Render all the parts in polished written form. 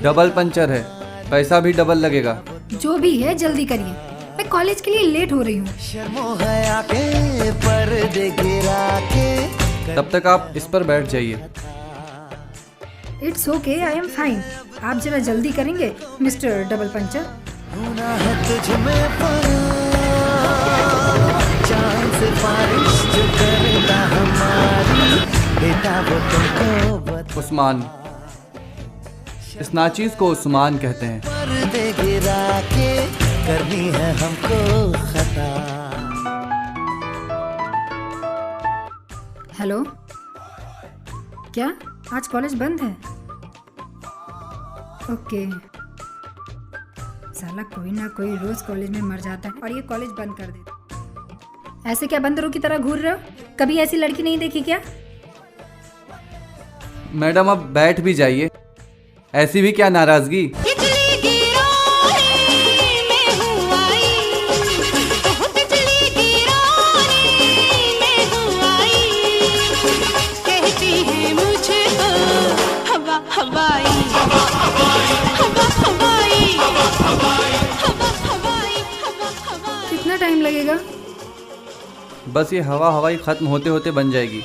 Double puncture है, पैसा भी डबल लगेगा। जो भी है जल्दी करिए, मैं कॉलेज के लिए लेट हो रही हूँ। तब तक आप इस पर बैठ जाइए। It's okay, I am fine. आप जरा जल्दी करेंगे मिस्टर डबल पंचर। उस्मान, इस नाचीज को उस्मान कहते हैं। करनी है हमको खता। हेलो, क्या आज कॉलेज बंद है? ओके। साला कोई ना कोई रोज कॉलेज में मर जाता है और ये कॉलेज बंद कर देता। ऐसे क्या बंदरों की तरह घूर रहे हो? कभी ऐसी लड़की नहीं देखी क्या? मैडम अब बैठ भी जाइए, ऐसी भी क्या नाराजगी। कितना टाइम लगेगा? बस ये हवा हवाई खत्म होते होते बन जाएगी।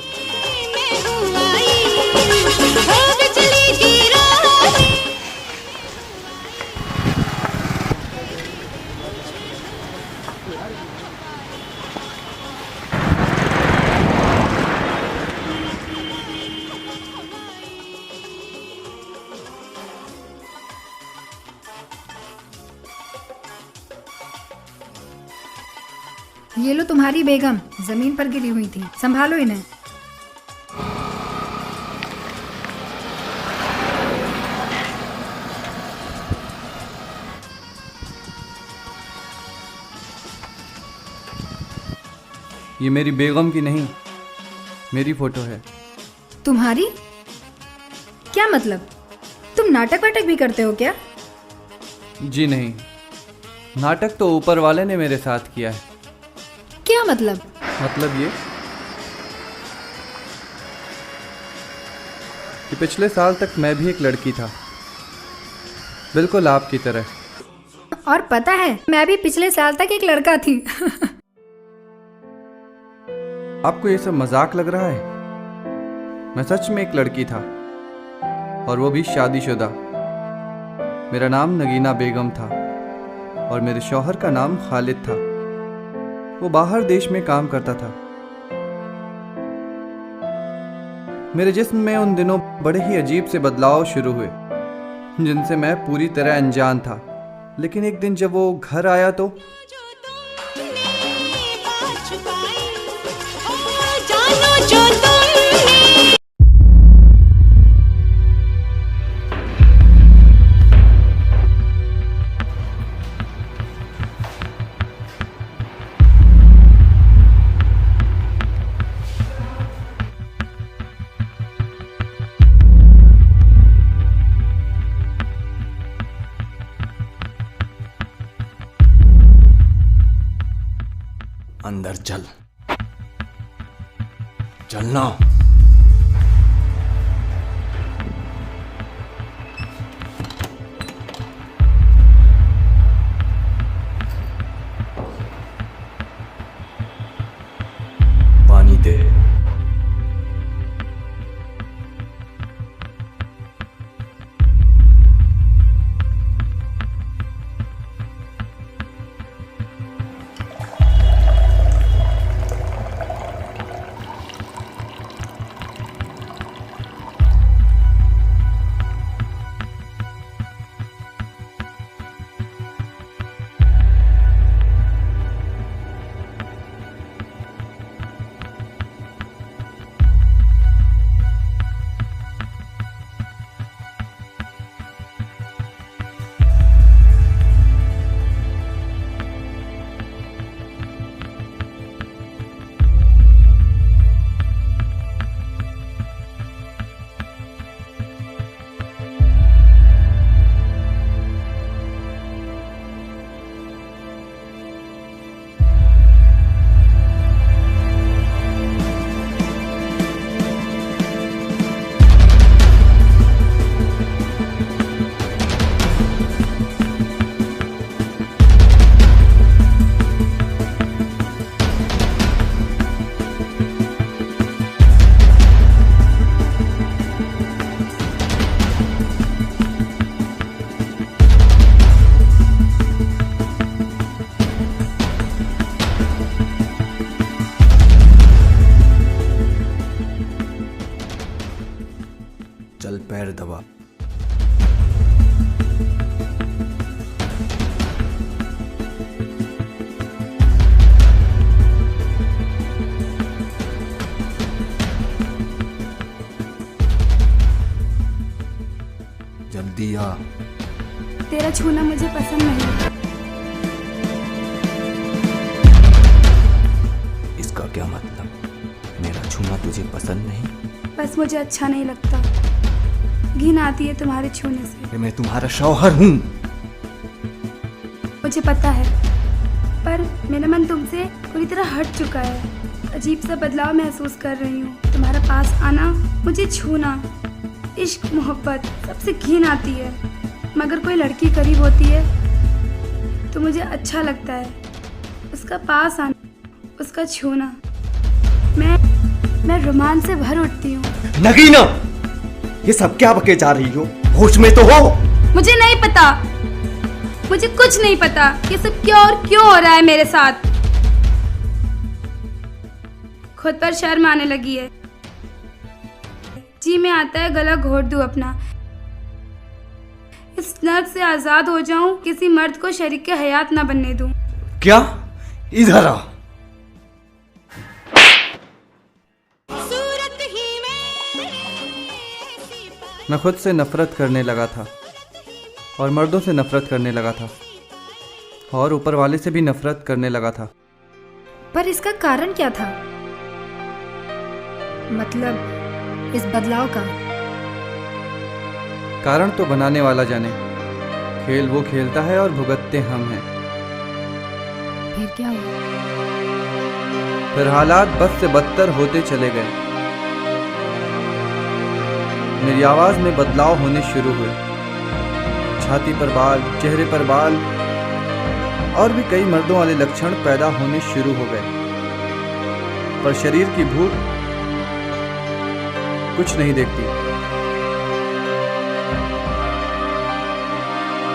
ये लो तुम्हारी बेगम, जमीन पर गिरी हुई थी, संभालो इन्हें। ये मेरी बेगम की नहीं, मेरी फोटो है। तुम्हारी? क्या मतलब? तुम नाटक वाटक भी करते हो क्या? जी नहीं, नाटक तो ऊपर वाले ने मेरे साथ किया है। क्या मतलब? मतलब ये कि पिछले साल तक मैं भी एक लड़की था, बिल्कुल आपकी तरह। और पता है, मैं भी पिछले साल तक एक लड़का थी। आपको ये सब मजाक लग रहा है? मैं सच में एक लड़की था, और वो भी शादीशुदा। मेरा नाम नगीना बेगम था और मेरे शौहर का नाम खालिद था। वो बाहर देश में काम करता था। मेरे जिस्म में उन दिनों बड़े ही अजीब से बदलाव शुरू हुए, जिनसे मैं पूरी तरह अनजान था। लेकिन एक दिन जब वो घर आया तो अंदर चल, चलना। पानी दे। चल पैर दबा। जल्दी आ। तेरा छूना मुझे पसंद नहीं। इसका क्या मतलब? मेरा छूना तुझे पसंद नहीं? बस मुझे अच्छा नहीं लगता, घिन आती है तुम्हारे छूने से। मैं तुम्हारा शौहर हूँ। मुझे पता है, पर मेरा मन तुमसे पूरी तरह हट चुका है। अजीब सा बदलाव महसूस कर रही हूँ। तुम्हारा पास आना, मुझे छूना, इश्क मोहब्बत सबसे घिन आती है। मगर कोई लड़की करीब होती है तो मुझे अच्छा लगता है। उसका पास आना, उसका छूना, मैं रोमांच से भर उठती हूँ। नगीना, ये सब क्या बके जा रही हो? होश में तो हो? मुझे नहीं पता, मुझे कुछ नहीं पता ये सब क्या और क्यों हो रहा है मेरे साथ। खुद पर शर्म आने लगी है। जी में आता है गला घोट दूं अपना, इस नर्क से आजाद हो जाऊं, किसी मर्द को शरीक हयात ना बनने दूं। क्या? इधर आ। मैं खुद से नफरत करने लगा था और मर्दों से नफरत करने लगा था और ऊपर वाले से भी नफरत करने लगा था। पर इसका कारण क्या था? मतलब इस बदलाव का कारण तो बनाने वाला जाने। खेल वो खेलता है और भुगतते हम हैं। फिर क्या हुआ? फिर हालात बद से बदतर होते चले गए। मेरी आवाज में बदलाव होने शुरू हुए। छाती पर बाल, चेहरे पर बाल और भी कई मर्दों वाले लक्षण पैदा होने शुरू हो गए। पर शरीर की भूख कुछ नहीं देखती।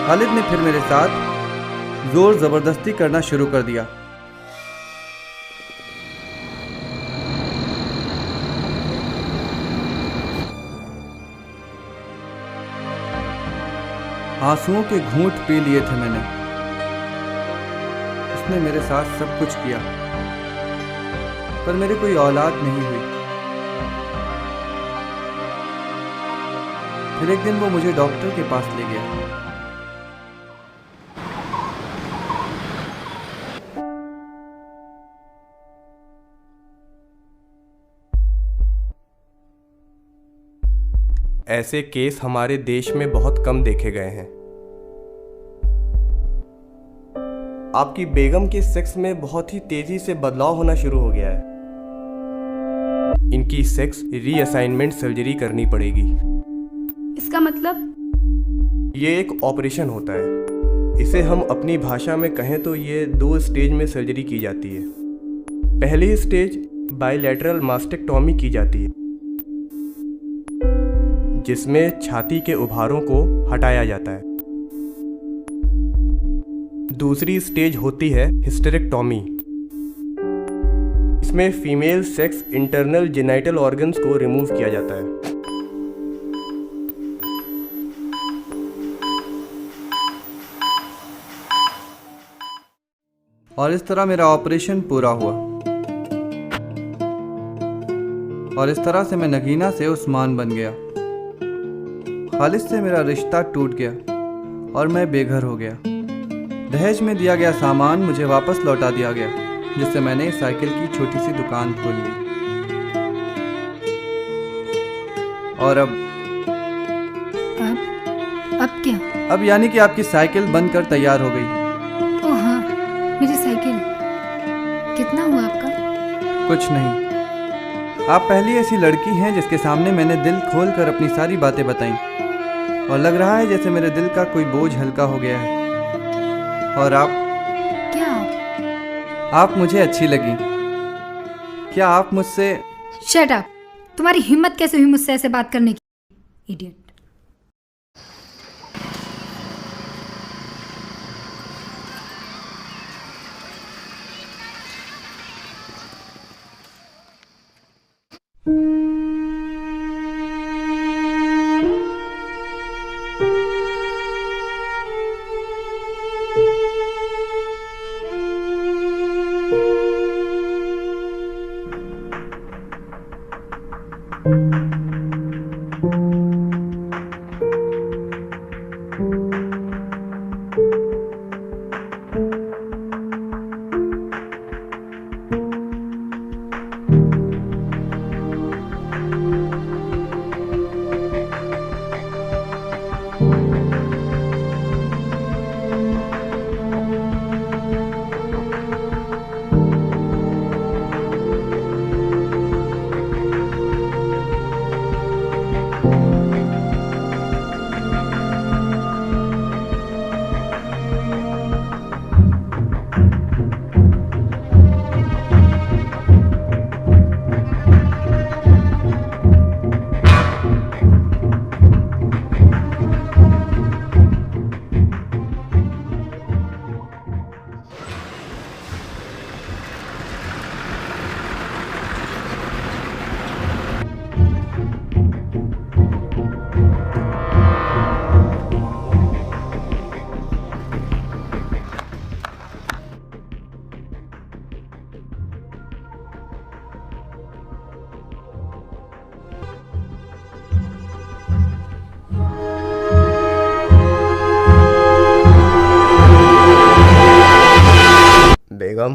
खालिद ने फिर मेरे साथ जोर जबरदस्ती करना शुरू कर दिया। आंसुओं के घूंट पी लिए थे मैंने। उसने मेरे साथ सब कुछ किया, पर मेरी कोई औलाद नहीं हुई। फिर एक दिन वो मुझे डॉक्टर के पास ले गया। ऐसे केस हमारे देश में बहुत कम देखे गए हैं। आपकी बेगम के सेक्स में बहुत ही तेजी से बदलाव होना शुरू हो गया है। इनकी सेक्स रीअसाइनमेंट सर्जरी करनी पड़ेगी। इसका मतलब? ये एक ऑपरेशन होता है। इसे हम अपनी भाषा में कहें तो ये 2 स्टेज में सर्जरी की जाती है। पहली स्टेज बाइलैटरल मास्टेक्टॉमी की जाती है, जिसमें छाती के उभारों को हटाया जाता है। दूसरी स्टेज होती है हिस्टेरेक्टॉमी। इसमें female sex internal genital organs को रिमूव किया जाता है। और इस तरह मेरा ऑपरेशन पूरा हुआ। और इस तरह से मैं नगीना से उस्मान बन गया। खालिद से मेरा रिश्ता टूट गया और मैं बेघर हो गया। दहेज में दिया गया सामान मुझे वापस लौटा दिया गया, जिससे मैंने साइकिल की छोटी सी दुकान खोल ली। और अब क्या? अब यानी कि आपकी साइकिल बनकर तैयार हो गई। ओह हाँ, मेरी साइकिल। कितना हुआ आपका? कुछ नहीं। आप पहली ऐसी लड़की हैं जिसके सामने मैंने दिल खोलकर अपनी सारी बातें बताई, और लग रहा है जैसे मेरे दिल का कोई बोझ हल्का हो गया है। और आप? क्या? आप मुझे अच्छी लगी। क्या आप मुझसे? Shut up! तुम्हारी हिम्मत कैसे हुई मुझसे ऐसे बात करने की? इडियट। बेगम,